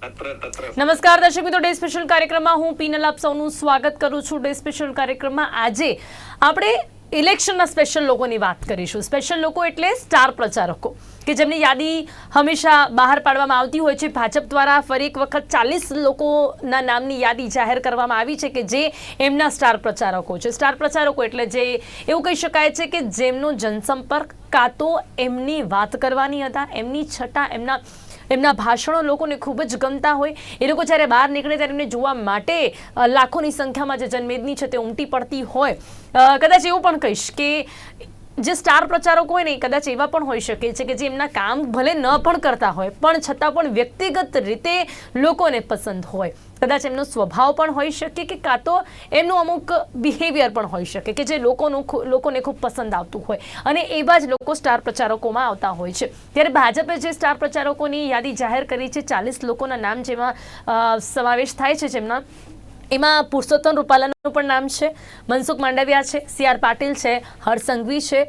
નમસ્કાર દર્શક મિત્રો, ડે સ્પેશિયલ કાર્યક્રમમાં હું પીનલ આપ સૌનું સ્વાગત કરું છું. ડે સ્પેશિયલ કાર્યક્રમમાં આજે આપણે ઇલેક્શનના સ્પેશિયલ લોકોની વાત કરીશું. સ્પેશિયલ લોકો એટલે સ્ટાર પ્રચારકો કે જેમની યાદી હંમેશા બહાર પાડવામાં આવતી હોય છે. ભાજપ દ્વારા ફરી એક વખત 40 લોકોના નામની યાદી જાહેર કરવામાં આવી છે કે જે એમના સ્ટાર પ્રચારકો છે. સ્ટાર પ્રચારકો એટલે જે એવું કહી શકાય છે કે જેમનો જનસંપર્ક કાં તો એમની વાત કરવાની હતા, એમની છટા એમના ભાષણો લોકોને ખૂબ જ ગમતા હોય. એ લોકો જ્યારે બહાર નીકળે ત્યારે એમને જોવા માટે લાખોની સંખ્યામાં જે જનમેદની છે તે ઉમટી પડતી હોય. કદાચ એવું પણ કહીશ કે જે સ્ટાર પ્રચારકો હોય ને કદાચ એવા પણ હોઈ શકે છે કે જે એમના કામ ભલે ન પણ કરતા હોય પણ છતાં પણ વ્યક્તિગત રીતે લોકોને પસંદ હોય. કદાચ એમનો સ્વભાવ પણ હોઈ શકે કે કાં તો એમનું અમુક બિહેવિયર પણ હોઈ શકે કે જે લોકોને ખૂબ પસંદ આવતું હોય, અને એવા જ લોકો સ્ટાર પ્રચારકોમાં આવતા હોય છે. ત્યારે ભાજપે જે સ્ટાર પ્રચારકોની યાદી જાહેર કરી છે, 40 લોકોના નામ જેમાં સમાવેશ થાય છે, જેમના એમાં પુરુષોત્તમ રૂપાલાનું પણ નામ છે, મનસુખ માંડવિયા છે, CR પાટીલ છે, હર્ષ સંઘવી છે.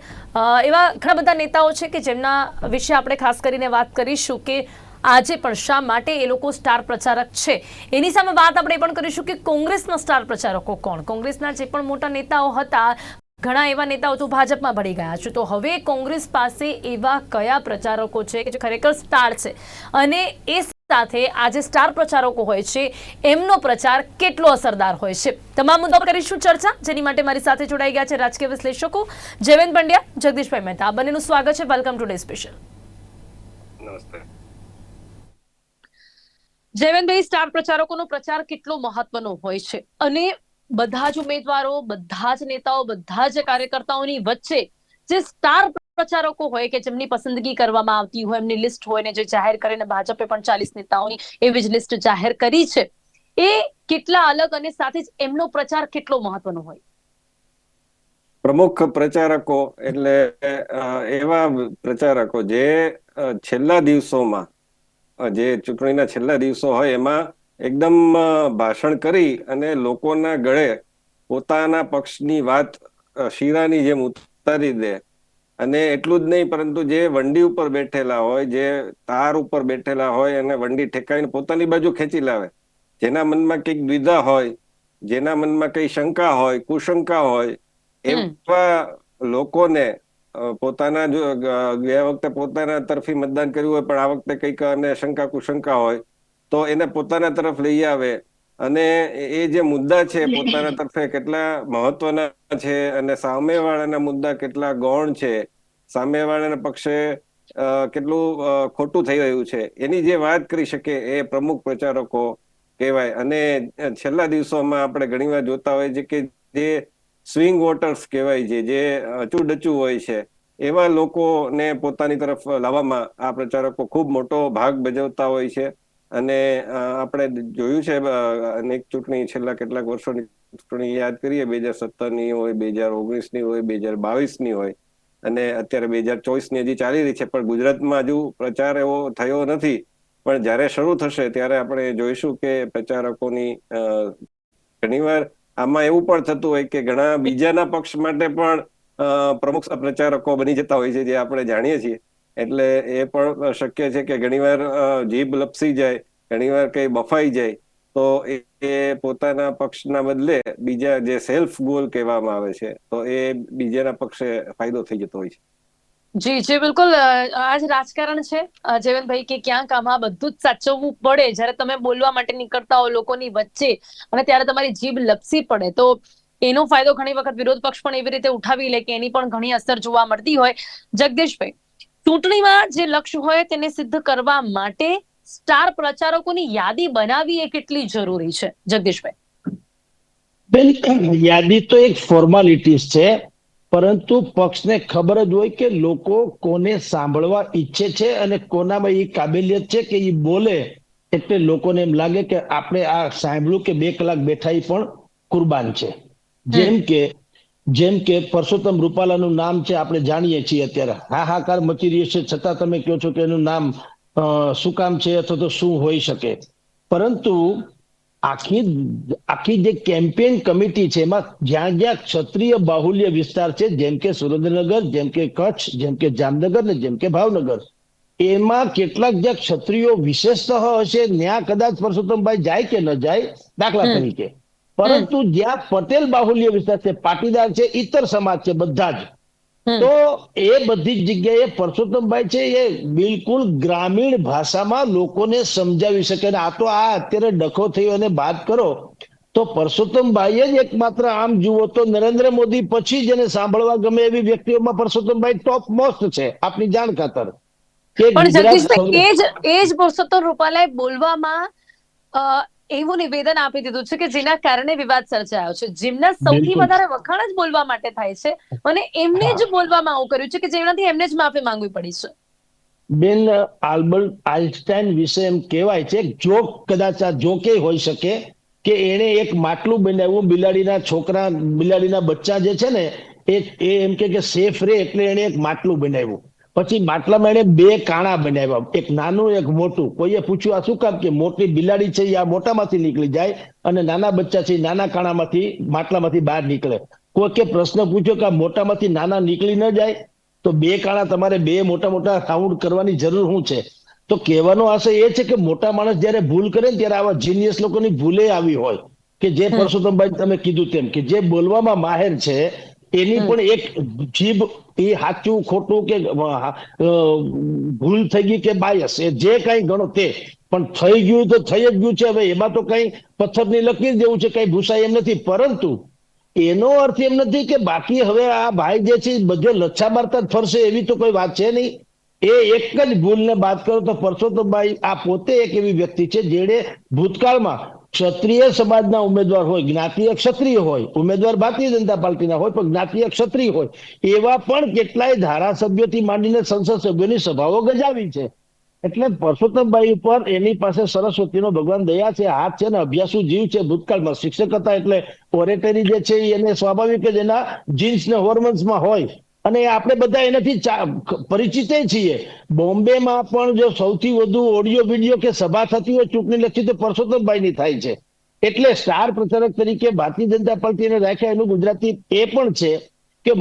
એવા ઘણા બધા નેતાઓ છે કે જેમના વિશે આપણે ખાસ કરીને વાત કરીશું કે આજે પણ શા માટે એ લોકો સ્ટાર પ્રચારક છે. એની સામે વાત આપણે એ પણ કરીશું કે કોંગ્રેસના સ્ટાર પ્રચારકો કોણ. કોંગ્રેસના જે પણ મોટા નેતાઓ હતા, ઘણા એવા નેતાઓ તો ભાજપમાં ભળી ગયા છે, તો હવે કોંગ્રેસ પાસે એવા કયા પ્રચારકો છે કે જે ખરેખર સ્ટાર છે, અને એ સાથે આજે સ્ટાર પ્રચારકો હોય છે એમનો પ્રચાર કેટલો અસરદાર હોય છે. તમામ મુદ્દા પર કરીશું ચર્ચા, જેની માટે મારી સાથે જોડાઈ ગયા છે રાજકીય વિશ્લેષકો જયવંત પંડ્યા, જગદીશભાઈ મહેતા. બંનેનું સ્વાગત છે. Welcome to day special. નમસ્તે. જયવંતભાઈ, સ્ટાર પ્રચારકોનો પ્રચાર કેટલો મહત્વનો હોય છે, અને બધા જ ઉમેદવારો, બધા જ નેતાઓ, બધા જ કાર્યકર્તાઓની વચ્ચે જે સ્ટાર પ્રચારકો હોય કે જેમની પસંદગી કરવામાં આવતી હોય, એમની લિસ્ટ હોય ને જે જાહેર કરીને ભાજપે પણ 40 નેતાઓની એવી જ લિસ્ટ જાહેર કરી છે, એ કેટલા અલગ અને સાથે જ એમનો પ્રચાર કેટલો મહત્વનો હોય. પ્રમુખ પ્રચારકો એટલે એવા પ્રચારકો જે છેલ્લા દિવસોમાં, જે ચૂંટણીના છેલ્લા દિવસો હોય એમાં એકદમ ભાષણ કરી અને લોકોના ગળે પોતાના પક્ષની વાત શીરાની જેમ ઉતારી દે. અને એટલું જ નહીં, પરંતુ જે વંડી ઉપર બેઠેલા હોય, જે તાર ઉપર બેઠેલા હોય અને વંડી ઠેકાઈને પોતાની બાજુ ખેંચી લાવે, જેના મનમાં કંઈક દ્વિધા હોય, જેના મનમાં કઈ શંકા હોય, કુશંકા હોય, એવા લોકોને પોતાના ગયા વખતે પોતાના તરફી મતદાન કર્યું હોય પણ આ વખતે કંઈક અને શંકા કુશંકા હોય તો એને પોતાના તરફ લઈ આવે, અને એ જે મુદ્દા છે પોતાના તરફે કેટલા મહત્વના છે અને સામેવાળાના મુદ્દા કેટલા ગૌણ છે, સામેવાળાના પક્ષે કેટલું ખોટું થઈ રહ્યું છે, એની જે વાત કરી શકે એ પ્રમુખ પ્રચારકો કહેવાય. અને છેલ્લા દિવસોમાં આપણે ઘણીવાર જોતા હોય છે કે જે સ્વિંગ વોટર્સ કહેવાય છે, જે અચુડચુ હોય છે, એવા લોકોને પોતાની તરફ લાવવામાં આ પ્રચારકો ખૂબ મોટો ભાગ ભજવતા હોય છે. અને આપણે જોયું છે અનેક ચૂંટણી, છેલ્લા કેટલાક વર્ષોની ચૂંટણી યાદ કરીએ, 2017ની હોય, 2019ની હોય, 2022ની હોય, અને અત્યારે 2024ની હજી ચાલી રહી છે, પણ ગુજરાતમાં હજુ પ્રચાર એવો થયો નથી. પણ જ્યારે શરૂ થશે ત્યારે આપણે જોઈશું કે પ્રચારકોની ઘણીવાર આમાં એવું પણ થતું હોય કે ઘણા બીજાના પક્ષ માટે પણ પ્રમુખ પ્રચારકો બની જતા હોય છે, જે આપણે જાણીએ છીએ. એટલે એ પણ શક્ય છે કે ઘણીવાર જીભ લપસી જાય, ઘણીવાર કઈ બફાઈ જાય, તો એ પોતાના પક્ષના બદલે બીજા જે સેલ્ફ ગોલ કહેવામાં આવે છે, તો એ બીજાના પક્ષે ફાયદો થઈ જતો હોય છે. જી જી, બિલકુલ. આ જ રાજકારણ છે જયવંતભાઈ, કે ક્યાંક આમાં બધું જ સાચવવું પડે. જ્યારે તમે બોલવા માટે નીકળતા હો લોકોની વચ્ચે અને ત્યારે તમારી જીભ લપસી પડે તો એનો ફાયદો ઘણી વખત વિરોધ પક્ષ પણ એવી રીતે ઉઠાવી લે કે એની પણ ઘણી અસર જોવા મળતી હોય. જગદીશભાઈ, ચૂંટણીમાં જે લક્ષ્ય હોય તેને સિદ્ધ કરવા માટે સ્ટાર પ્રચારકોની યાદી બનાવવી એ કેટલી જરૂરી છે, જગદીશભાઈ? બેન, યાદી તો એક ફોર્માલિટીઝ છે, પરંતુ પક્ષને ખબર જ હોય કે લોકો કોને સાંભળવા ઈચ્છે છે અને કોનામાં એ કાબેલિયત છે કે એ બોલે એટલે લોકોને એમ લાગે કે આપણે આ સાંભળ્યું કે 2 કલાક બેઠા એ પણ કુરબાન છે. જેમ કે પરસોત્તમ રૂપાલાનું નામ છે, આપણે જાણીએ છીએ, અત્યારે હાહાકાર મચી રહ્યો છે, છતાં તમે કહો છો કે એનું નામ શું કામ છે અથવા તો શું હોઈ શકે. પરંતુ આખી જે કેમ્પેન કમિટી છે એમાં જ્યાં જ્યાં ક્ષત્રિય બાહુલ્ય વિસ્તાર છે, જેમ કે સુરેન્દ્રનગર, જેમ કે કચ્છ, જેમ કે જામનગર ને જેમ કે ભાવનગર, એમાં કેટલાક જે ક્ષત્રિયો વિશેષતઃ હશે ત્યાં કદાચ પરસોત્તમભાઈ જાય કે ન જાય, દાખલા તરીકે. પરંતુ જ્યાં પટેલ બાહુલ્ય વિસ્તાર છે, પાટીદાર છે, ઇતર સમાજ છે બધા જ, તો એ બધી જ જગ્યાએ પરસોત્તમભાઈ છે એ બિલકુલ ગ્રામીણ ભાષામાં લોકોને સમજાવી શકે. અને આ તો આ અત્યારે ડખો થયો અને બાદ કરો તો પરસોત્તમભાઈ જ એકમાત્ર, આમ જુઓ તો નરેન્દ્ર મોદી પછી જેને સાંભળવા ગમે એવી વ્યક્તિઓમાં પરસોત્તમભાઈ ટોપ મોસ્ટ છે, આપની જાણ ખાતર. કે પણ ગુજરાત જગદીશભાઈ એ જ પુરુષોત્તમ રૂપાલાએ બોલવામાં એવું નિવેદન આપી દીધું છે કે જેના કારણે વિવાદ સર્જાયો છે. જેમના સૌથી બિલકુલ. વધારે વખાણ જ બોલવા માટે થાય છે અને એમને જ બોલવામાં આવું કર્યું છે કે જેનાથી એમને જ માફી માંગવી પડી છે. બેન, આલ્બર્ટ આઇન્સ્ટાઈન વિશે એમ કહેવાય છે, જોક, કદાચ આ જોકે હોઈ શકે, કે એણે એક માટલું બનાવ્યું, બિલાડીના બચ્ચા જે છે ને એ એમ કે સેફ રહે એટલે એણે એક માટલું બનાવ્યું. પછી માટલામાં એણે બે કાણા બનાવ્યા, એક નાનું એક મોટું. કોઈએ પૂછ્યું આ શું કામ? કે મોટી બિલાડી છે એ આ મોટામાંથી નીકળી જાય અને નાના બચ્ચા છે એ નાના કાણામાંથી, માટલામાંથી બહાર નીકળે. કોઈકે પ્રશ્ન પૂછ્યો કે આ મોટામાંથી નાના નીકળી ન જાય? તો બે કાણા તમારે બે મોટા મોટા કાઉન્ટ કરવાની જરૂર શું છે? તો કહેવાનો આશય એ છે કે મોટા માણસ જયારે ભૂલ કરે ને ત્યારે આવા જીનિયસ લોકોની ભૂલે આવી હોય, કે જે પરસોત્તમભાઈ તમે કીધું તેમ કે જે બોલવામાં માહેર છે એની પણ એક જીભ, એ સાચું ખોટું કે ભૂલ થઈ ગઈ કે બાયસ, એ જે કઈ ગણો તે, પણ થઈ ગયું તો થઈ જ ગયું છે. હવે એમાં તો કઈ પથ્થરની લકીર જેવું છે, કઈ ભૂસાય એમ નથી. પરંતુ એનો અર્થ એમ નથી કે બાકી હવે આ ભાઈ જે છે બધો લચ્છા મારતા જ ફરશે, એવી તો કોઈ વાત છે નહીં. એ એક જ ભૂલને બાદ કરો તો પરસોત્તમભાઈ આ પોતે એક એવી વ્યક્તિ છે જેણે ભૂતકાળમાં ક્ષત્રિય સમાજના ઉમેદવાર હોય, જ્ઞાતિય ક્ષત્રિય હોય, ઉમેદવાર ભારતીય જનતા પાર્ટીના હોય પણ જ્ઞાતિય ક્ષત્રિય હોય, એવા પણ કેટલાય ધારાસભ્યોથી માંડીને સંસદ સભ્યોની સભાઓ ગજાવી છે. એટલે પરસોત્તમભાઈ ઉપર એની પાસે સરસ્વતીનો ભગવાન દયા છે, હાથ છે ને અભ્યાસુ જીવ છે. ભૂતકાળમાં શિક્ષક હતા એટલે ઓરેટરી જે છે એને સ્વાભાવિક જ એના જીન્સ ને હોર્મોન્સમાં હોય. અને આપણે બધા એનાથી પરિચિત છીએ. બોમ્બેમાં પણ જો સૌથી વધુ ઓડિયો વિડિયો કે સભા થતી હોય ચૂંટણી લક્ષી તો પરસોત્તમભાઈની થાય છે. એટલે સ્ટાર પ્રચારક તરીકે ભારતીય જનતા પાર્ટીને રાખ્યા એનું ગુજરાતી એ પણ છે કે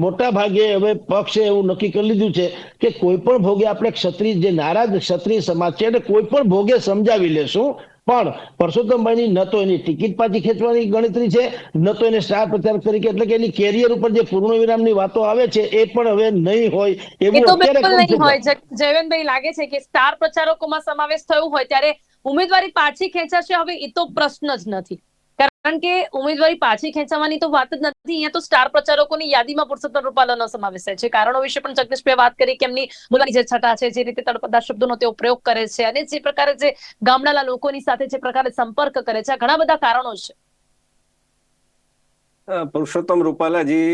મોટા ભાગે હવે પક્ષે એવું નક્કી કરી લીધું છે કે કોઈ પણ ભોગે આપણે ક્ષત્રિય, જે નારાજ ક્ષત્રિય સમાજ છે એને કોઈ પણ ભોગે સમજાવી લેશું. પણ પરસોત્તમભાઈની ન તો એની ટિકિટ પાછી ખેંચવાની ગણતરી છે, ન તો એને સ્ટાર પ્રચારક તરીકે, એટલે કે એની કેરિયર ઉપર જે પૂર્ણ વિરામની વાતો આવે છે એ પણ હવે નહીં હોય એ એવું તો અત્યારે બિલકુલ નહીં હોય. કહું. જયવંતભાઈ, લાગે છે કે સ્ટાર પ્રચારકોમાં સમાવેશ થયું હોય ત્યારે ઉમેદવારી પાછી ખેંચાશે હવે એ તો પ્રશ્ન જ નથી. કારણ કે ઉમેદવારી પાછી ખેંચવાની તો વાત જ નથી. અહીંયા તો સ્ટાર પ્રચારકોની યાદીમાં પુરુષોત્તમ રૂપાલાનો સમાવેશ થાય છે. કારણો વિશે પણ જગદીશભાઈ વાત કરી કે એમની બોલવાની જે છટા છે, જે રીતે તળપદાર શબ્દોનો તેઓ પ્રયોગ કરે છે અને જે પ્રકારે જે ગામડાના લોકોની સાથે જે પ્રકારે સંપર્ક કરે છે, આ ઘણા બધા કારણો છે. પુરુષોત્તમ રૂપાલાજી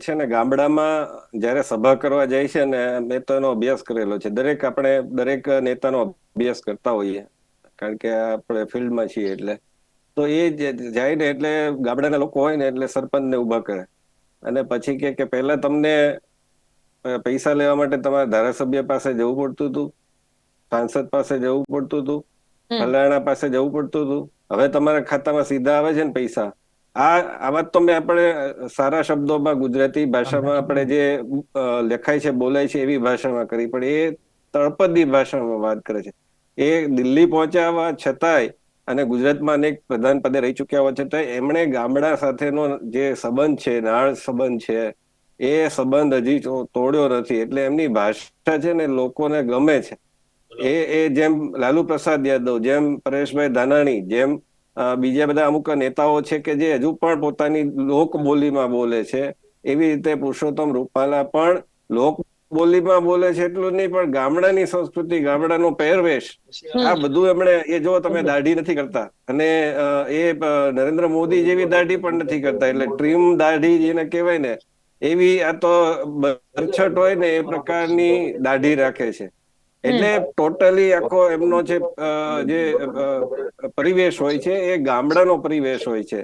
છે ને ગામડામાં જયારે સભા કરવા જાય છે ને, મેં તો એનો અભ્યાસ કરેલો છે. આપણે દરેક નેતાનો અભ્યાસ કરતા હોઈએ કારણ કે આપણે ફિલ્ડમાં છીએ. એટલે તો એ જાય ને એટલે ગામડાના લોકો હોય ને એટલે સરપંચને ઉભા કરે અને પછી કે પહેલા તમને પૈસા લેવા માટે તમારા ધારાસભ્ય પાસે જવું પડતું હતું, સાંસદ પાસે જવું પડતું હતું, ફલાણા પાસે જવું પડતું હતું. હવે તમારા ખાતામાં સીધા આવે છે ને પૈસા. આ વાત તો મેં આપણે સારા શબ્દોમાં ગુજરાતી ભાષામાં આપણે જે લખાય છે, બોલાય છે એવી ભાષામાં કરી, પણ એ તળપદી ભાષામાં વાત કરે છે. એ દિલ્હી પહોંચ્યા છતાંય અને ગુજરાતમાં અનેક પ્રધાન પદે રહી ચુક્યા હોવા છતાં એમણે ગામડા સાથેનો જે સંબંધ છે, નાળ સંબંધ છે, એ સંબંધ હજી તોડ્યો નથી. એટલે એમની ભાષા છે ને લોકોને ગમે છે. એ જેમ લાલુ પ્રસાદ યાદવ, જેમ પરેશભાઈ ધાનાણી, જેમ બીજા બધા અમુક નેતાઓ છે કે જે હજુ પણ પોતાની લોક બોલીમાં બોલે છે, એવી રીતે પુરુષોત્તમ રૂપાલા પણ લોક બોલીમાં બોલે છે. એટલું નહીં, પણ ગામડાની સંસ્કૃતિ, ગામડાનો પહેરવેશ, આ બધું એમણે, એ જો તમે દાઢી નથી કરતા અને એ નરેન્દ્ર મોદી જેવી દાઢી પણ નથી કરતા, એટલે ટ્રીમ દાઢી જેને કહેવાય ને એવી, આ તો બરછટ હોય ને એ પ્રકારની દાઢી રાખે છે. એટલે ટોટલી આખો એમનો જે પરિવેશ હોય છે એ ગામડાનો પરિવેશ હોય છે.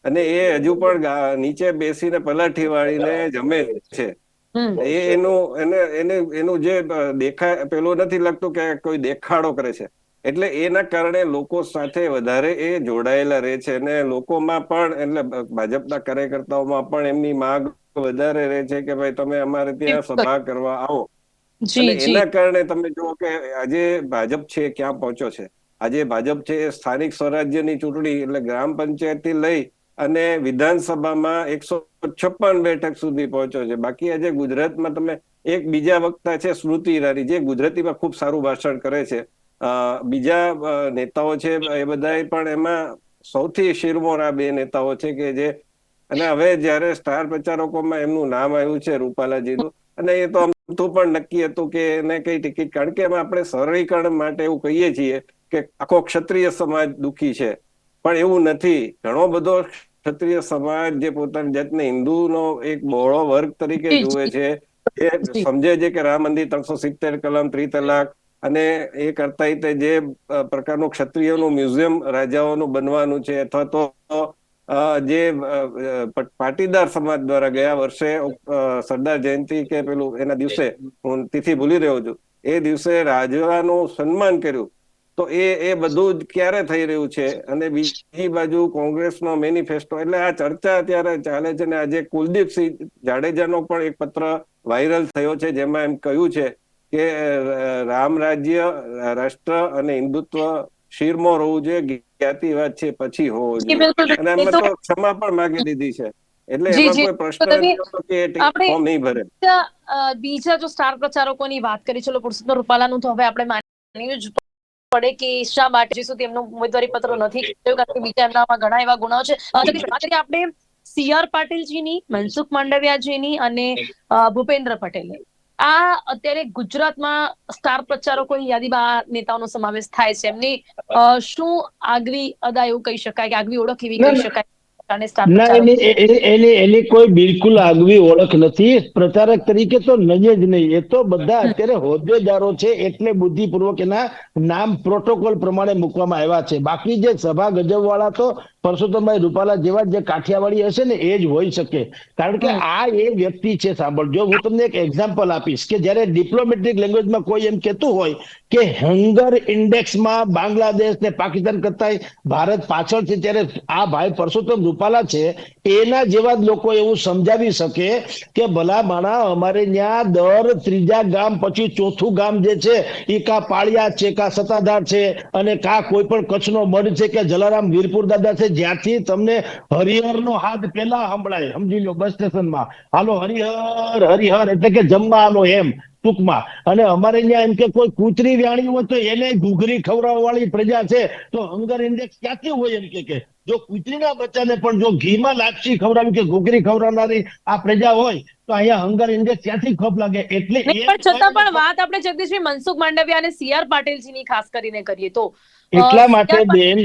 અને એ હજુ પણ નીચે બેસીને પલાઠી વાળીને જમે છે. એનું જે દેખાય પેલું નથી લાગતું કે કોઈ દેખાડો કરે છે. એટલે એના કારણે લોકો સાથે વધારે એ જોડાયેલા રહે છે અને લોકોમાં પણ, એટલે ભાજપના કાર્યકર્તાઓમાં પણ એમની માંગ વધારે રહે છે કે ભાઈ તમે અમારે ત્યાં સભા કરવા આવો. જી અને જી એના કારણે તમે જુઓ કે આજે ભાજપ છે ક્યાં પહોંચ્યો છે. આજે ભાજપ છે એ સ્થાનિક સ્વરાજ્યની ચૂંટણી એટલે ગ્રામ પંચાયત થી લઈ અને વિધાનસભામાં 156 બેઠક સુધી પહોંચ્યો છે. બાકી આજે ગુજરાતમાં તમે એક બીજા વક્તા છે સ્મૃતિ ઈરાની, જે ગુજરાતીમાં ખૂબ સારું ભાષણ કરે છે. બીજા નેતાઓ છે એ બધા પણ એમાં સૌથી શિરમોર આ બે નેતાઓ છે કે જે, અને હવે જયારે સ્ટાર પ્રચારકોમાં એમનું નામ આવ્યું છે રૂપાલાજીનું, અને એ તો આમતું પણ નક્કી હતું કે એને કઈ ટિકિટ, કારણ કે એમાં આપણે સરળીકરણ માટે એવું કહીએ છીએ કે આખો ક્ષત્રિય સમાજ દુખી છે, પણ એવું નથી. ઘણો બધો ક્ષત્રિય સમાજ જે પોતાની જાતને હિન્દુનો એક બહોળો વર્ગ તરીકે જી જુએ જી છે, એ જી સમજે છે કે રામ મંદિર 370 કલમ, ત્રિતલાક અને એ કરતા જે પ્રકારનું ક્ષત્રિયોનું મ્યુઝિયમ રાજાઓનું બનવાનું છે, અથવા તો જે પાટીદાર સમાજ દ્વારા ગયા વર્ષે સરદાર જયંતિ કે પેલું એના દિવસે, હું તિથિ ભૂલી રહ્યો છું, એ દિવસે રાજાનું સન્માન કર્યું, તો એ બધું જ ક્યારે થઈ રહ્યું છે. અને બીજી બાજુ કોંગ્રેસનો મેનિફેસ્ટો, એટલે આ ચર્ચા અત્યારે ચાલે છે. ને આજે કુલદીપસિંહ જાડેજાનો પણ એક પત્ર વાયરલ થયો છે, જેમાં એમ કહ્યું છે કે રામ રાજ્ય, રાષ્ટ્ર અને હિન્દુત્વ શિરમોર હોવું જોઈએ, જ્ઞાતિવાદ છે પછી હોવો જી જોઈએ. બિલકુલ અને એ એમાં તો તો ક્ષમા પણ માંગી દીધી છે, એટલે જી એમાં જી કોઈ તો પ્રશ્ન તમે નથી હોતો કે એ આપણે ફોર્મ નહીં ભરે. બીજા જો સ્ટાર પ્રચારકોની વાત કરી, ચલો પુરુષોત્તમ રૂપાલાનું તો હવે આપણે માનવું જ પડે કે શા માટે હજી સુધી એમનો ઉમેદવારી પત્ર નથી કર્યો, કારણ કે બીજા એમનામાં ઘણા એવા ગુનાઓ છે. આપણે CR પાટીલજીની, મનસુખ માંડવિયાજીની અને ભૂપેન્દ્ર પટેલની, આ અત્યારે ગુજરાતમાં સ્ટાર પ્રચારકોની યાદીમાં આ નેતાઓનો સમાવેશ થાય છે. એમની શું આગવી અદા એવું કહી શકાય, કે આગવી ઓળખ એવી કહી શકાય અને સ્ટાર ના, પ્રચારકો? એની કોઈ બિલકુલ આગવી ઓળખ નથી. પ્રચારક તરીકે તો નહીં જ નહીં. એ તો બધા અત્યારે હોદ્દેદારો છે, એટલે બુદ્ધિપૂર્વક એના નામ પ્રોટોકોલ પ્રમાણે મૂકવામાં આવ્યા છે. બાકી જે સભા ગજવવાળા તો પરસોત્તમભાઈ રૂપાલા જેવા જે કાઠિયાવાડી હશે ને એ જ હોઈ શકે. કારણ કે આ એ વ્યક્તિ છે, સાંભળજો, હું તમને એક એક્ઝામ્પલ આપીશ કે જ્યારે ડિપ્લોમેટિક લેંગ્વેજમાં કોઈ એમ કહેતું હોય કે હંગર ઇન્ડેક્સમાં બાંગ્લાદેશ ને પાકિસ્તાન કરતા ભારત પાછળ છે, ત્યારે આ ભાઈ પરસોત્તમ રૂપાલા છે, એના જેવા જ લોકો એવું સમજાવી શકે કે ભલા માણા, અમારે ત્યાં દર ત્રીજા ગામ પછી ચોથું ગામ જે છે એ કા પાળિયા છે, કા સત્તાધાર છે, અને કા કોઈ પણ કચ્છનો મઢ છે કે જલારામ વીરપુર દાદા છે, જ્યાંથી તમને હરિહરનો હાથ પેલા સંભળાય. સમજી લો, બસ સ્ટેશનમાં હાલો હરિહર હરિહર, એટલે કે જમવાનો એમ ટૂંકમાં. અને અમારે ત્યાં એમ કે કોઈ કૂતરી વ્યાણી હોય તો એને ઘૂઘરી ખવડાવવા વાળી પ્રજા છે, તો હંગર ઇન્ડેક્સ ક્યાંથી હોય? એમ કે જો કૂતરીના બચ્ચાને પણ જો ઘીમાં લાપસી ખવડાવી કે ઘૂઘરી ખવડાવનારી આ પ્રજા હોય, તો અહીંયા હંગર ઇન્ડેક્સ ક્યાંથી ખપ લાગે? એટલે નહીં, પણ છતાં પણ વાત આપણે જગદીશભાઈ મનસુખ માંડવિયા અને CR પાટીલજીની ખાસ કરીને કરીએ તો એટલા માટે CR બેન,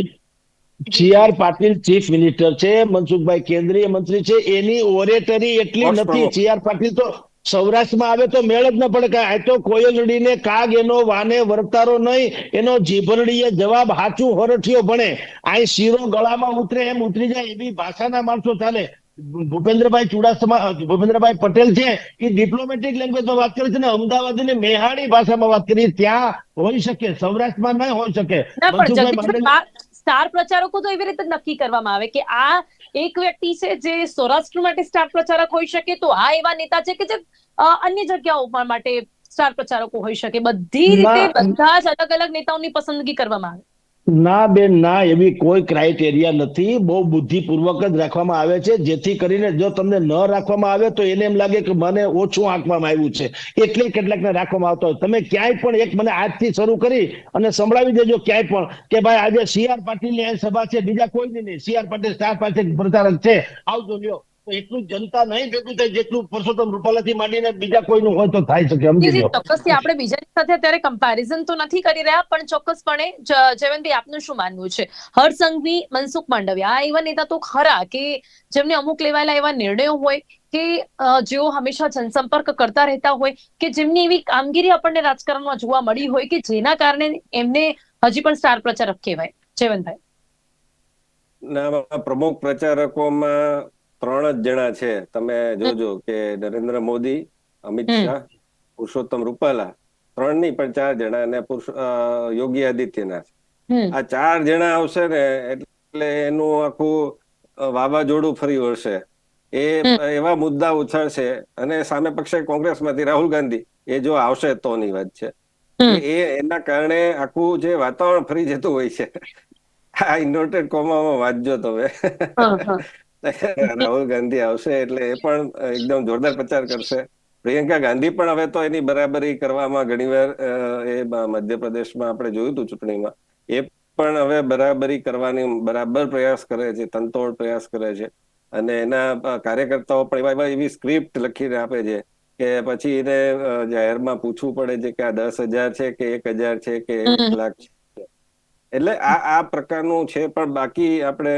જી CR જી પાટીલ ચીફ મિનિસ્ટર છે, મનસુખભાઈ કેન્દ્રીય મંત્રી છે, એની ઓરેટરી એટલી પક્ષ નથી. પ્રમુખ. CR પાટીલ તો સૌરાષ્ટ્રમાં આવે તો મેળ જ ન પડે કે આ તો કોયલડીને કાગ એનો વાને વર્તારો નહીં, એનો જીભરડીએ જવાબ હાચું હરઠિયો ભણે, આ શીરો ગળામાં ઉતરે એમ ઉતરી જાય, એવી ભાષાના માણસો ચાલે. ભૂપેન્દ્રભાઈ ચુડાસમા, ભૂપેન્દ્રભાઈ પટેલ છે, એ ડિપ્લોમેટિક લેંગ્વેજમાં વાત કરે છે ને અમદાવાદી ને મેહાણી ભાષામાં વાત કરી. ત્યાં હોઈ શકે, સૌરાષ્ટ્રમાં નહીં હોઈ શકે. ના, પણ મનસુખભાઈ માંડવિયા જગદીશભાઈ સ્ટાર પ્રચારકો તો એવી રીતે નક્કી કરવામાં આવે કે આ એક વ્યક્તિ છે જે સૌરાષ્ટ્ર માટે સ્ટાર પ્રચારક હોઈ શકે, તો આ એવા નેતા છે કે જે અન્ય જગ્યાઓ માટે સ્ટાર પ્રચારકો હોઈ શકે. બધી રીતે ના, બધા જ અલગ અલગ નેતાઓની પસંદગી કરવામાં આવે. ના બેન, ના, એવી કોઈ ક્રાઇટેરિયા નથી. બહુ બુદ્ધિપૂર્વક જ રાખવામાં આવે છે, જેથી કરીને જો તમને ન રાખવામાં આવે તો એને એમ લાગે કે મને ઓછું આંકવામાં આવ્યું છે, એટલે કેટલાકને રાખવામાં આવતો હોય. તમે ક્યાંય પણ એક મને આજથી શરૂ કરી અને સંભળાવી દેજો ક્યાંય પણ કે ભાઈ આજે CR પાટીલની આ સભા છે, બીજા કોઈ નહીં, CR પાટીલ સ્ટાર પાટીલ પ્રચારક છે, આવજો લ્યો, તો એટલું જનતા નહીં ભેગું થાય જેટલું પરસોત્તમ રૂપાલાથી માંડીને બીજા કોઈનું હોય તો થાય શકે. સમજી લો. ચોક્કસથી આપણે બીજાની સાથે અત્યારે કમ્પેરિઝન તો નથી કરી રહ્યા, પણ ચોક્કસપણે જયવંતભાઈ, આપનું શું માનવું છે? હર્ષ સંઘવી, મનસુખ માંડવિયા, આ એવા નેતા તો ખરા કે જેમને અમુક લેવાયેલા એવા નિર્ણયો હોય કે જેઓ હંમેશા જનસંપર્ક કરતા રહેતા હોય, કે જેમની એવી કામગીરી આપણને રાજકારણમાં જોવા મળી હોય કે જેના કારણે એમને હજી પણ સ્ટાર પ્રચારક કહેવાય. જયવંતભાઈ, ના, પ્રમુખ પ્રચારકોમાં 3 જ જણા છે. તમે જોજો કે નરેન્દ્ર મોદી, અમિત શાહ, પુરુષોત્તમ રૂપાલા, 3 નહીં પણ 4 જણા, અને યોગી આદિત્યનાથ. આ 4 જણા આવશે ને એટલે એનું આખું વાવાઝોડું ફરી વળશે. એ એવા મુદ્દા ઉછળશે, અને સામે પક્ષે કોંગ્રેસમાંથી રાહુલ ગાંધી, એ જો આવશે તોની વાત છે કે એના કારણે આખું જે વાતાવરણ ફરી જતું હોય છે. આ ઇન્વર્ટેડ કોમામાં વાંચજો તમે. રાહુલ ગાંધી આવશે એટલે એ પણ એકદમ જોરદાર પ્રચાર કરશે. પ્રિયંકા ગાંધી પણ હવે તો એની બરાબરી કરવામાં ઘણીવાર એ મધ્યપ્રદેશમાં આપણે જોયું હતું ચૂંટણીમાં, એ પણ હવે બરાબરી કરવાની બરાબર પ્રયાસ કરે છે, તનતોડ પ્રયાસ કરે છે. અને એના કાર્યકર્તાઓ પણ એવી સ્ક્રિપ્ટ લખીને આપે છે કે પછી એને જાહેરમાં પૂછવું પડે છે કે આ 10,000 છે કે 1,000 છે કે 1,00,000 છે. એટલે આ પ્રકારનું છે. પણ બાકી આપણે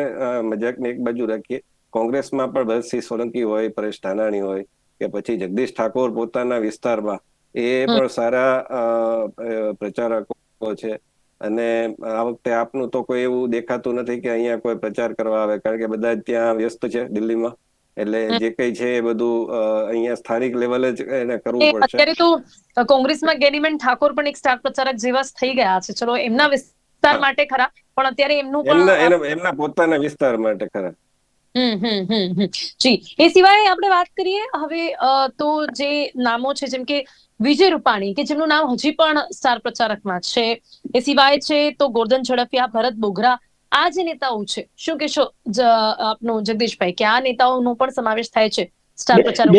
મજાકને એક બાજુ રાખીએ, કોંગ્રેસમાં પણ ભરતસિંહ સોલંકી હોય, પરેશ ધાનાણી હોય કે પછી જગદીશ ઠાકોર પોતાના વિસ્તારમાં એ પણ સારા પ્રચારકો છે. અને આ વખતે આપનું તો કોઈ એવું દેખાતું નથી કે અહીંયા કોઈ પ્રચાર કરવા આવે, કારણ કે બધા ત્યાં વ્યસ્ત છે દિલ્હીમાં. એટલે જે કઈ છે એ બધું અહીંયા સ્થાનિક લેવલે જ એને કરવું પડશે. અત્યારે તો કોંગ્રેસમાં ગેનીબેન ઠાકોર પણ એક સ્ટાર પ્રચારક જેવા થઈ ગયા છે. ચલો એમના વિસ્તાર માટે ખરા, પણ અત્યારે એમનું પણ એમના પોતાના વિસ્તાર માટે ખરા. જી. એ સિવાય આપણે વાત કરીએ હવે તો જે નામો છે, જેમ કે વિજય રૂપાણી, કે જેમનું નામ હજી પણ સ્ટાર પ્રચારકમાં છે. એ સિવાય છે તો ગોરધન ઝડફિયા, ભરત બોઘરા, આ જે નેતાઓ છે, શું કહેશો આપનું જગદીશભાઈ કે આ નેતાઓનો પણ સમાવેશ થાય છે સ્ટાર પ્રચારકો?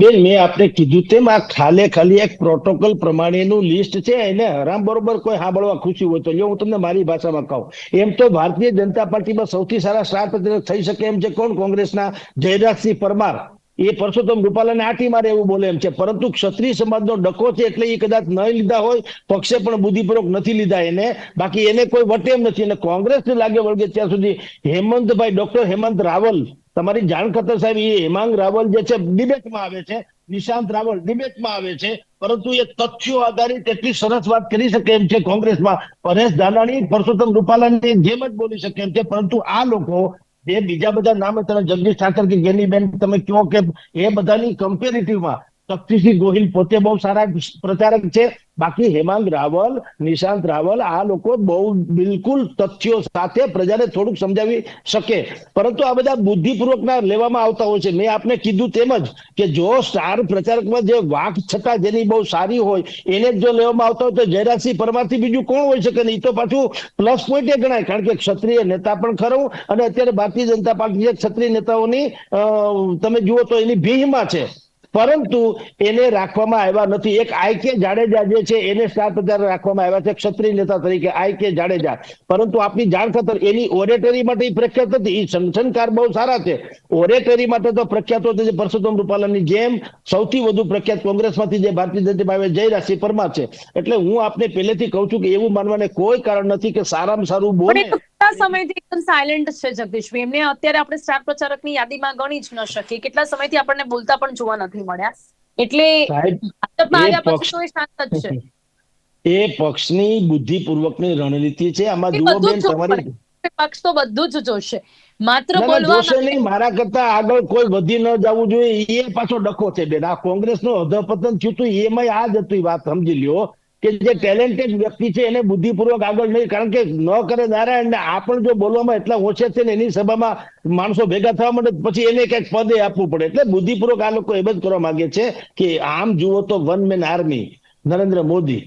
બેન મેં આપને કીધું તેમ આ ખાલી એક પ્રોટોકોલ પ્રમાણેનું લિસ્ટ છે. એને હરામ બરોબર કોઈ સાંભળવા ખુશી હોય તો હું તમને મારી ભાષામાં કહું, એમ તો ભારતીય જનતા પાર્ટીમાં સૌથી સારા સ્ટાર પ્રચારક થઈ શકે એમ છે કોણ? કોંગ્રેસના જયરાજસિંહ પરમાર. એ પરસોત્તમ રૂપાલાને આટી મારે એવું બોલે એમ છે, પરંતુ ક્ષત્રિય સમાજનો ડકો છે એટલે એ કદાચ ન લીધા હોય, પક્ષે પણ બુદ્ધિપૂર્વક નથી લીધા એને. બાકી એને કોઈ વટે એમ નથી. અને કોંગ્રેસને લાગે વળગે ત્યાં સુધી હેમંતભાઈ, ડોક્ટર હેમંત રાવલ, તમારી જાણ ખતર સાહેબ, એ હેમાંગ રાવલ જે છે ડિબેટમાં આવે છે, નિશાંત રાવલ ડિબેટમાં આવે છે, પરંતુ એ તથ્યો આધારિત એટલી સરસ વાત કરી શકે એમ છે કોંગ્રેસમાં. પરેશ ધાનાણી પરસોત્તમ રૂપાલાની જેમ જ બોલી શકે એમ છે. પરંતુ આ લોકો જે બીજા બધા નામ તમે જગદીશ ઠાકર કે ગેનીબેન તમે કહો કે એ બધાની કમ્પેરેટિવમાં શક્તિસિંહ ગોહિલ પોતે બહુ સારા પ્રચારક છે. બાકી હેમાંગ રાવલ, નિશાંત રાવલ, આ લોકો બહુ બિલકુલ તથ્યો સાથે પ્રજાને થોડુંક સમજાવી શકે. પરંતુ આ બધા બુદ્ધિપૂર્વકના લેવામાં આવતા હોય છે. મેં આપને કીધું તેમ જ કે જો સ્ટાર પ્રચારકમાં જે વાક છટા જેની બહુ સારી હોય એને જ જો લેવામાં આવતા હોય તો જયરાજસિંહ પરમારથી બીજું કોણ હોઈ શકે? નહીં તો પાછું પ્લસ પોઈન્ટ એ ગણાય, કારણ કે ક્ષત્રિય નેતા પણ ખરું. અને અત્યારે ભારતીય જનતા પાર્ટી ક્ષત્રિય નેતાઓની તમે જુઓ તો એની ભીહમાં છે, પરંતુ એને રાખવામાં આવ્યા નથી. એક આઈ કે જાડેજા જે છે એને સ્ટાર પ્રચારક રાખવામાં આવ્યા છે ક્ષત્રિય નેતા તરીકે, આઈ કે જાડેજા. પરંતુ આપની જાણ ખાતર એની ઓરેટરી માટે પ્રખ્યાત નથી. એ સંગઠનકાર બહુ સારા છે, ઓરેટરી માટે તો પ્રખ્યાત હતી પરસોત્તમ રૂપાલાની જેમ. સૌથી વધુ પ્રખ્યાત કોંગ્રેસમાંથી જે ભારતીય જનતા પાર્ટી જયરાજસિંહ પરમાર છે. એટલે હું આપને પહેલેથી કહું છું કે એવું માનવાને કોઈ કારણ નથી કે સારામાં સારું બોલે. કેટલા સમયથી એકદમ સાયલેન્ટ છે જગદીશભાઈ, એમને અત્યારે આપણે સ્ટાર પ્રચારકની યાદીમાં ગણી જ ન શકીએ. કેટલા સમયથી આપણને બોલતા પણ જોવા નથી મળ્યા. એટલે ભાજપમાં આવ્યા પછી તો એ શાંત જ છે. એ પક્ષની બુદ્ધિપૂર્વકની રણનીતિ છે. આમાં જુઓ બેન, તમારી પક્ષ તો બધું જ જોશે, માત્ર જોશે નહીં. મારા કરતા આગળ કોઈ વધી ન જવું જોઈએ એ પાછો ડખો છે બેન. આ કોંગ્રેસનું અધપતન થયું હતું એમાં આ જ હતી વાત, સમજી લ્યો કે જે ટેલેન્ટેડ વ્યક્તિ છે એને બુદ્ધિપૂર્વક આગળ નહીં, કારણ કે ન કરે નારાયણ ને આ પણ જો બોલવામાં એટલા હોશિયાર છે ને એની સભામાં માણસો ભેગા થવા માટે પછી એને કઈક પદે આપવું પડે. એટલે બુદ્ધિપૂર્વક આ લોકો એમ જ કરવા માંગે છે કે આમ જુઓ તો one man army Narendra Modi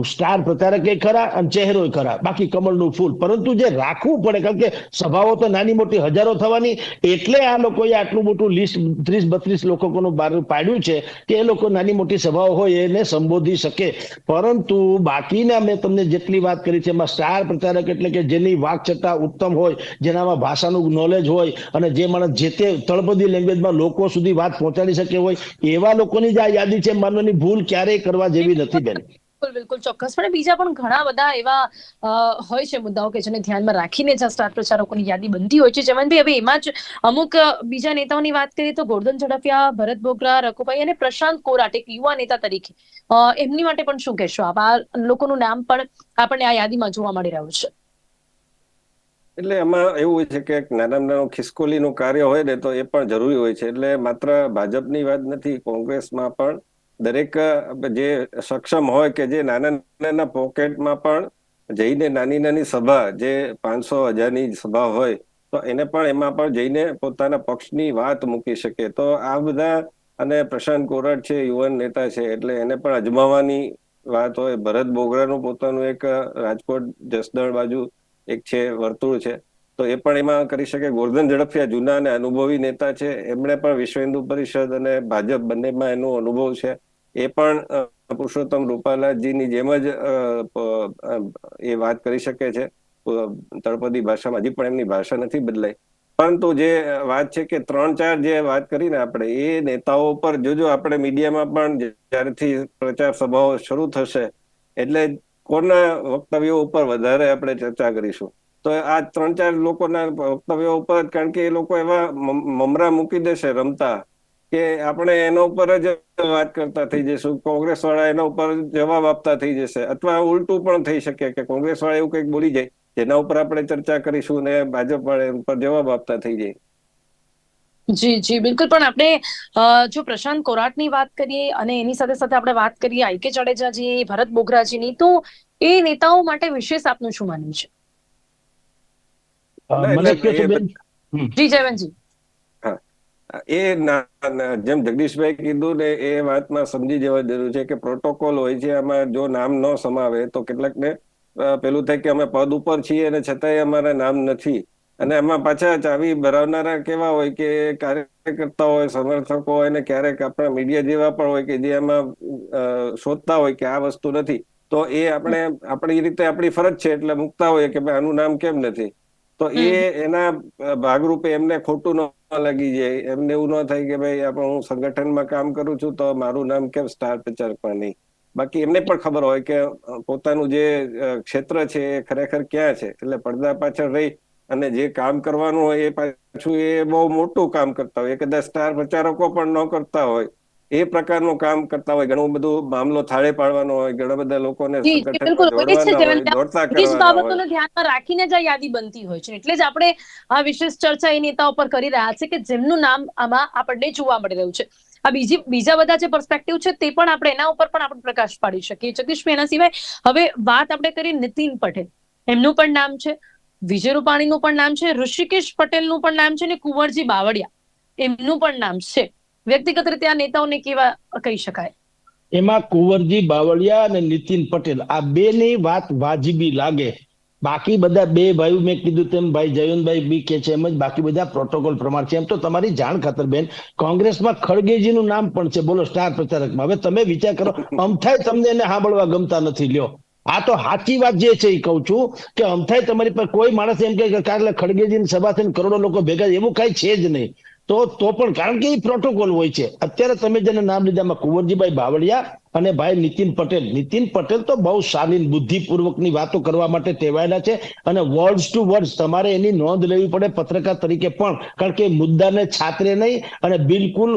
star પ્રચારક એ ખરા અને ચહેરો ખરા, બાકી કમળનું ફૂલ. પરંતુ જે રાખવું પડે, કારણ કે સભાઓ તો નાની મોટી હજારો થવાની, એટલે આ લોકોએ આટલું મોટું લિસ્ટ 30-32 લોકોનું પાડ્યું છે કે એ લોકો નાની મોટી સભાઓ હોય એને સંબોધી શકે. પરંતુ બાકીના મેં તમને જેટલી વાત કરી છે એમાં સ્ટાર પ્રચારક એટલે કે જેની વાકછટા ઉત્તમ હોય, જેનામાં ભાષાનું નોલેજ હોય અને જે માણસ જે તે તળપદી લેંગ્વેજમાં લોકો સુધી વાત પહોંચાડી શકે હોય, એવા લોકોની જ આ યાદી છે. માનવાની ભૂલ ક્યારેય કરવા જેવી નથી બેન. બિલકુલ ચોક્કસ. પણ બીજા પણ ઘણા બધા એવા હોય છે મુદ્દાઓ કે જેને ધ્યાનમાં રાખીને જ સ્ટાર પ્રચારકોની યાદી બનતી હોય છે. જમનભાઈ, હવે એમાં જ અમુક બીજા નેતાઓની વાત કરીએ તો ગોરધન ઝડફિયા, ભરત બોઘરા, રઘુભાઈ અને પ્રશાંત કોરાટ એક યુવા નેતા તરીકે, એમની માટે પણ શું કહેશો આપ? આ લોકોનું નામ પણ આપણને આ યાદીમાં જોવા મળી રહ્યું છે. એટલે એમાં એવું હોય છે કે નાનામાં નાનું ખિસકોલીનું કાર્ય હોય ને તો એ પણ જરૂરી હોય છે. એટલે માત્ર ભાજપની વાત નથી, કોંગ્રેસમાં પણ દરેક જે સક્ષમ હોય કે જે નાના નાના પોકેટમાં પણ જઈને નાની નાની સભા, જે 500,000ની સભા હોય તો એને પણ એમાં પણ જઈને પોતાના પક્ષની વાત મૂકી શકે. તો આ બધા અને પ્રશાંત કોરાટ છે યુવાન નેતા છે, એટલે એને પણ અજમાવવાની વાત હોય. ભરત બોગરાનું પોતાનું એક રાજકોટ જસદણ બાજુ એક છે વર્તુળ છે, તો એ પણ એમાં કરી શકે. ગોરધન ઝડફિયા જૂના અને અનુભવી નેતા છે, એમણે પણ વિશ્વ હિન્દુ પરિષદ અને ભાજપ બંનેમાં એનો અનુભવ છે. એ પણ પુરુષોત્તમ રૂપાલાજીની જેમ જ એ વાત કરી શકે છે તળપદી ભાષામાં. હજી પણ એમની ભાષા નથી બદલાઈ. પરંતુ જે વાત છે કે 3-4 જે વાત કરીને આપણે એ નેતાઓ પર જોજો, આપણે મીડિયામાં પણ જ્યારથી પ્રચાર સભાઓ શરૂ થશે એટલે કોના વક્તવ્યો ઉપર વધારે આપણે ચર્ચા કરીશું, તો આ 3-4 લોકોના વક્તવ્યો ઉપર જ. કારણ કે એ લોકો એવા મમરા મૂકી દેશે રમતા કે આપણે એના ઉપર જ વાત કરતા થઈ જઈશું. કોંગ્રેસ વાળા એના ઉપર જવાબ આપતા થઈ જશે, અથવા ઉલટું પણ થઈ શકે કે કોંગ્રેસ વાળા એવું કંઈક બોલી જાય જેના ઉપર આપણે ચર્ચા કરીશું ને ભાજપ વાળા ઉપર જવાબ આપતા થઈ જાય. જી જી બિલકુલ. પણ આપણે જો પ્રશાંત કોરાટની વાત કરીએ અને એની સાથે સાથે આપણે વાત કરીએ આઈ કે જાડેજાજી, ભરત બોગરાજીની, તો એ નેતાઓ માટે વિશેષ આપનું શું માનવું છે? મને કહો છો બેન. જી જયવંતજી. હા, એ જેમ જગદીશભાઈ કીધું ને એ વાતમાં સમજી જવા જરૂર છે કે પ્રોટોકોલ હોય છે. આમાં જો નામ ન સમાવે તો કેટલાક ને પેલું થાય કે અમે પદ ઉપર છીએ અને છતાંય અમારા નામ નથી. અને એમાં પાછા ચાવી ભરાવનારા કેવા હોય કે કાર્યકર્તા હોય, સમર્થકો હોય, અને ક્યારેક આપણા મીડિયા જેવા પણ હોય કે જે એમાં શોધતા હોય કે આ વસ્તુ નથી, તો એ આપણે આપણી રીતે આપણી ફરજ છે એટલે મૂકતા હોઈએ કે ભાઈ આનું નામ કેમ નથી. તો એના ભાગરૂપે એમને ખોટું ન લાગી જાય, એમને એવું ન થાય કે ભાઈ હું સંગઠનમાં કામ કરું છું તો મારું નામ કેમ સ્ટાર પ્રચારકમાં નહીં. બાકી એમને પણ ખબર હોય કે પોતાનું જે ક્ષેત્ર છે એ ખરેખર ક્યાં છે. એટલે પડદા પાછળ રહી અને જે કામ કરવાનું હોય એ પાછું એ બહુ મોટું કામ કરતા હોય. કદાચ સ્ટાર પ્રચારકો પણ ન કરતા હોય એ પ્રકારનું કામ કરતા હોય. ઘણું બધું મામલો થાળે પાડવાનો હોય, ઘણા બધા લોકોને જી જી બિલકુલ સંગઠનમાં હોય છે જોડવાના હોય, દોડતા બધી જ કરવાના હોય. બાબતોને ધ્યાનમાં રાખીને જ આ યાદી બનતી હોય છે. એટલે જ આપણે આ વિશેષ ચર્ચા એ નેતાઓ પર કરી રહ્યા છે કે જેમનું નામ આમાં આપણને જોવા મળી રહ્યું છે. આ બીજા બધા જે પર્સપેક્ટિવ છે તે પણ આપણે એના ઉપર પણ આપણે પ્રકાશ પાડી શકીએ. જગદીશભાઈ, એના સિવાય હવે વાત આપણે કરી નીતિન પટેલ, એમનું પણ નામ છે, વિજય રૂપાણીનું પણ નામ છે, ઋષિકેશ પટેલનું પણ નામ છે, અને કુંવરજી બાવળિયા એમનું પણ નામ છે. વ્યક્તિગત રીતે આ નેતાઓને કેવા કહી શકાય? એમાં કુંવરજી બાવળિયા અને નીતિન પટેલ આ બે ની વાત વાજબી લાગે. બાકી બધા બે ભાઈઓ મેં કીધું તેમ ભાઈ જયવંતભાઈ બી કે છે એમ જ બાકી બધા પ્રોટોકોલ પ્રમાણે છે. એમ તો તમારી જાણ ખાતર બેન, કોંગ્રેસમાં ખડગેજીનું નામ પણ છે, બોલો, સ્ટાર પ્રચારકમાં. હવે તમે વિચાર કરો, અમથાય તમને એને સાંભળવા ગમતા નથી. લ્યો, આ તો સાચી વાત જે છે એ કહું છું કે અમથાય તમારી પર કોઈ માણસ એમ કે ખડગેજીની સભા થઈને કરોડો લોકો ભેગા, એવું કઈ છે જ નહીં. તો પણ કારણ કે એ પ્રોટોકોલ હોય છે. અત્યારે તમે જેને નામ લીધામાં કુંવરજીભાઈ બાવળિયા અને ભાઈ નીતિન પટેલ. નીતિન પટેલ તો બહુ શાલીન બુદ્ધિપૂર્વકની વાતો કરવા માટે ટેવાયેલા છે, અને વર્ડ્સ ટુ વર્ડ્સ તમારે એની નોંધ લેવી પડે પત્રકાર તરીકે પણ. કારણ કે મુદ્દાને છાતરે નહીં અને બિલકુલ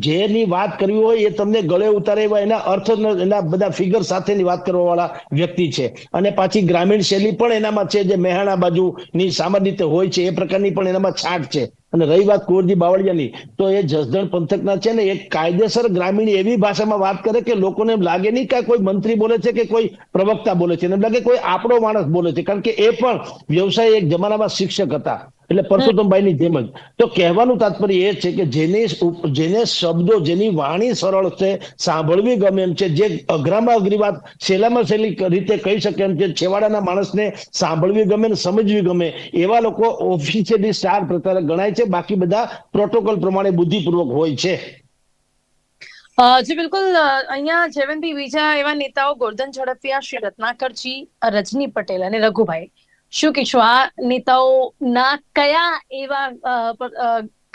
જેની વાત કરવી હોય એ તમને ગળે ઉતારે એવા એના અર્થ, એના બધા ફિગર સાથેની વાત કરવા વાળા વ્યક્તિ છે. અને પાછી ગ્રામીણ શૈલી પણ એનામાં છે, જે મહેણા બાજુની સામાન્ય રીતે હોય છે એ પ્રકારની પણ એનામાં છાટ છે. અને રહી વાત કુંવરજી બાવળિયાની, તો એ જસદણ પંથકના છે ને, એક કાયદેસર ગ્રામીણ એવી ભાષામાં વાત કરે કે લોકોને એમ લાગે નહીં કે કોઈ મંત્રી બોલે છે કે કોઈ પ્રવક્તા બોલે છે, એમ લાગે કોઈ આપણો માણસ બોલે છે. કારણ કે એ પણ વ્યવસાય એક જમાનામાં શિક્ષક હતા, એટલે પરસોત્તમભાઈની જેમ જ. તો કહેવાનું તાત્પર્ય એ છે કે જેને શબ્દો, જેની વાણી સરળ છે, સાંભળવી ગમે એમ છે, જે અઘરામાં અઘરી વાત સહેલામાં સહેલી રીતે કહી શકે એમ છે, છેવાડાના માણસને સાંભળવી ગમે ને સમજવી ગમે, એવા લોકો ઓફિશિયલી સ્ટાર પ્રચારક ગણાય છે. બાકી બધા પ્રોટોકોલ પ્રમાણે બુદ્ધિપૂર્વક હોય છે. જી બિલકુલ. અહીંયા જયવંતભાઈ, બીજા એવા નેતાઓ ગોરધન ઝડફિયા, શ્રી રત્નાકરજી, રજની પટેલ અને રઘુભાઈ, શું કહેશો? આ નેતાઓના કયા એવા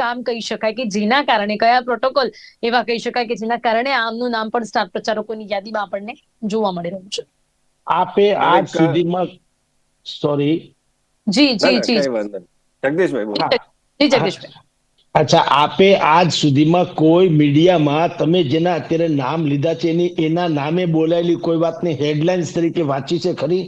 કામ કહી શકાય કે જેના કારણે, કયા પ્રોટોકોલ એવા કહી શકાય કે જેના કારણે આમનું નામ પણ સ્ટાર પ્રચારકોની યાદીમાં આપણને જોવા મળી રહ્યું છે? આપે આજ સુધીમાં, સોરી, જી જી જી કઈ વાંધો નહીં, જગદીશભાઈ બોલો. જી જગદીશભાઈ. અચ્છા, આપે આજ સુધીમાં કોઈ મીડિયામાં તમે જેના અત્યારે નામ લીધા છે એના નામે બોલાયેલી કોઈ વાતને હેડલાઇન્સ તરીકે વાંચી છે ખરી?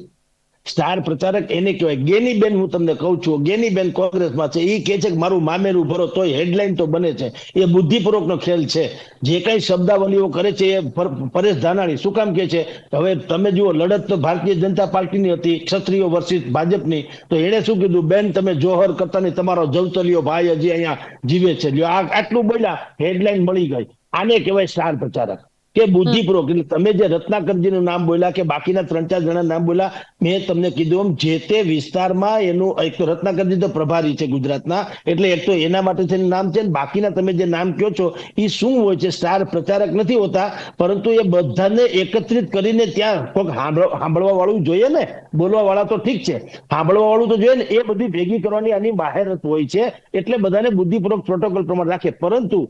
સ્ટાર પ્રચારક એને કહેવાય. ગેનીબેન હું તમને કહું છું, ગેનીબેન કોંગ્રેસમાં છે, એ કહે છે કે મારું મામેરું ભરો તોય હેડલાઇન તો બને છે. એ બુદ્ધિપૂર્વકનો ખેલ છે. જે કઈ શબ્દાવલીઓ કરે છે એ પરેશ ધાનાણી શું કામ કહે છે? હવે તમે જુઓ, લડત તો ભારતીય જનતા પાર્ટીની હતી, ક્ષત્રિયો વર્સિસ ભાજપની. તો એને શું કીધું? બેન તમે જોહર કરતા નહીં, તમારો જવતલિયો ભાઈ હજી અહીંયા જીવે છે. લ્યો આટલું બોલ્યા, હેડલાઇન મળી ગઈ. આને કહેવાય સ્ટાર પ્રચારક કે બુદ્ધિપૂર્વક. એટલે તમે જે રત્નાકરજીનું નામ બોલ્યા કે બાકીના 3-4 જણા નામ બોલ્યા, મેં તમને કીધું એમ જે તે વિસ્તારમાં એનું એક તો રત્નાકરજી તો પ્રભારી છે ગુજરાતના, એટલે એક તો એના માટે છે નામ છે. બાકીના તમે જે નામ કહો છો એ શું હોય છે? સ્ટાર પ્રચારક નથી હોતા, પરંતુ એ બધાને એકત્રિત કરીને ત્યાં કોઈક સાંભળવા વાળું જોઈએ ને. બોલવા વાળા તો ઠીક છે, સાંભળવા વાળું તો જોઈએ ને. એ બધી ભેગી કરવાની આની માહેરત હોય છે. એટલે બધાને બુદ્ધિપૂર્વક પ્રોટોકોલ પ્રમાણે રાખે. પરંતુ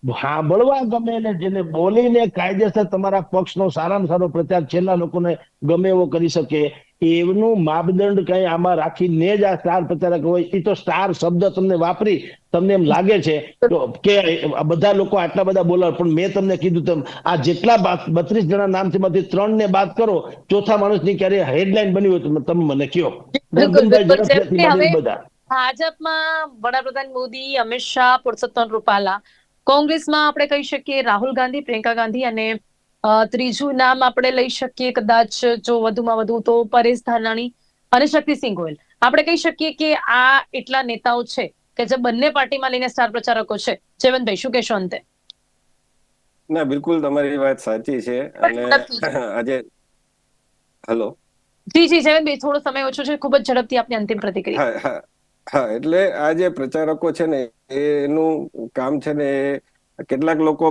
સાંભળવા ગમે ને જેને બોલીને કાયદેસર તમારા પક્ષનો સારામાં સારો પ્રચાર છેલ્લા લોકોને ગમે એવો કરી શકે, એનું માપદંડ કઈ આમાં રાખીને જ આ સ્ટાર પ્રચારક હોય. એ તો સ્ટાર શબ્દ તમને વાપરી તમને એમ લાગે છે કે બધા લોકો આટલા બધા બોલાવે, પણ મેં તમને કીધું તેમ આ જેટલા 32 જણા નામ છે એમાંથી 3 ને બાદ કરો, ચોથા માણસની ક્યારે હેડલાઇન બની હોય તો તમે મને કયો. બધા ભાજપમાં વડાપ્રધાન મોદી, અમિત શાહ, પુરુષોત્તમ રૂપાલા, કોંગ્રેસમાં આપણે કહી શકીએ રાહુલ ગાંધી, પ્રિયંકા ગાંધી, અને ત્રીજું નામ આપણે લઈ શકીએ કદાચ જો વધુમાં વધુ તો પરેશ ધાનાણી અને શક્તિસિંહ ગોયલ. આપણે કહી શકીએ કે આ એટલા નેતાઓ છે કે જે બંને પાર્ટીમાં લઈને સ્ટાર પ્રચારકો છે. જયવંતભાઈ, શું કહેશો અંતે? ના, બિલકુલ તમારી વાત સાચી છે. અને આજે હેલો જી જી જયવંતભાઈ, થોડો સમય ઓછો છે, ખૂબ જ ઝડપથી આપની અંતિમ પ્રતિક્રિયા. હા, એટલે આ જે પ્રચારકો છે ને એનું કામ છે ને, કેટલાક લોકો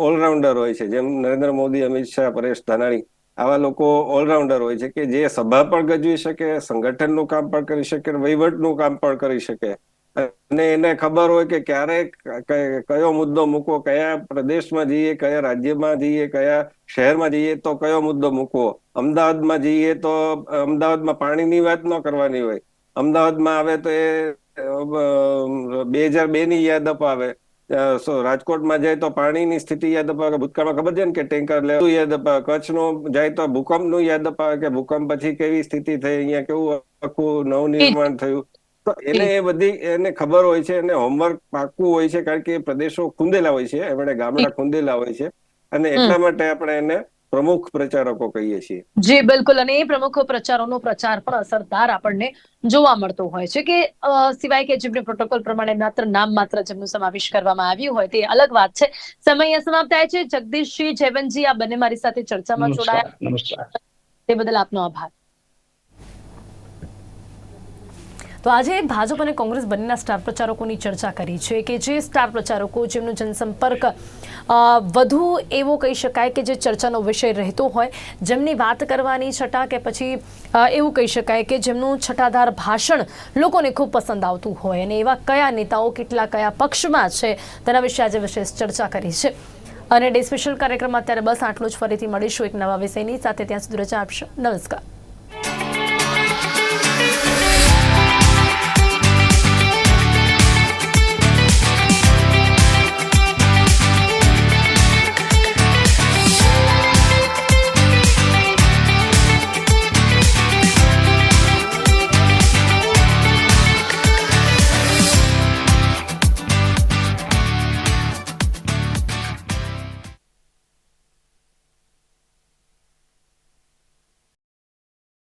ઓલરાઉન્ડર હોય છે, જેમ નરેન્દ્ર મોદી, અમિત શાહ, પરેશ ધાનાણી. આવા લોકો ઓલરાઉન્ડર હોય છે કે જે સભા પણ ગજવી શકે, સંગઠનનું કામ પણ કરી શકે, વહીવટનું કામ પણ કરી શકે. અને એને ખબર હોય કે ક્યારે કયો મુદ્દો મૂકવો, કયા પ્રદેશમાં જઈએ, કયા રાજ્યમાં જઈએ, કયા શહેરમાં જઈએ તો કયો મુદ્દો મૂકવો. અમદાવાદમાં જઈએ તો અમદાવાદમાં પાણીની વાત ન કરવાની હોય, અમદાવાદમાં આવે તો એ 2002 ની યાદ અપાવે. રાજકોટમાં જાય તો પાણીની સ્થિતિ યાદ અપાવે, ભૂતકાળમાં ખબર છે ને કે ટેન્કર લેવું યાદ અપાવે. કચ્છનું જાય તો ભૂકંપનું યાદ અપાવે કે ભૂકંપ પછી કેવી સ્થિતિ થઈ, અહીંયા કેવું આખું નવનિર્માણ થયું. તો એને એ બધી એને ખબર હોય છે, એને હોમવર્ક પાકું હોય છે, કારણ કે પ્રદેશો ખૂંદેલા હોય છે, એમણે ગામડા ખૂંદેલા હોય છે, અને એટલા માટે આપણે એને પ્રમુખ પ્રચારકો કહીએ છીએ. જી બિલકુલ. અને એ પ્રમુખ પ્રચારોનો પ્રચાર પણ અસરદાર આપણને જોવા મળતો હોય છે કે સિવાય કે જેમને પ્રોટોકોલ પ્રમાણે નામ માત્ર જેમનું સમાવેશ કરવામાં આવ્યું હોય તે અલગ વાત છે. સમય સમાપ્ત થાય છે. જગદીશજી, જયવંતજી, આ બંને મારી સાથે ચર્ચામાં જોડાયા, તે બદલ આપનો આભાર. તો આજે ભાજપ અને કોંગ્રેસ બંનેના સ્ટાર પ્રચારકોની ચર્ચા કરી છે કે જે સ્ટાર પ્રચારકો જેમનો જનસંપર્ક વધુ એવો કહી શકાય કે જે ચર્ચાનો વિષય રહેતો હોય, જેમની વાત કરવાની છટા કે પછી એવું કહી શકાય કે જેમનું છટાદાર ભાષણ લોકોને ખૂબ પસંદ આવતું હોય, અને એવા કયા નેતાઓ કેટલા કયા પક્ષમાં છે તેના વિશે આજે વિશેષ ચર્ચા કરી છે. અને ડે સ્પેશિયલ કાર્યક્રમમાં અત્યારે બસ આટલું જ. ફરીથી મળીશું એક નવા વિષયની સાથે. ત્યાં સુધી રજા આપશો. નમસ્કાર.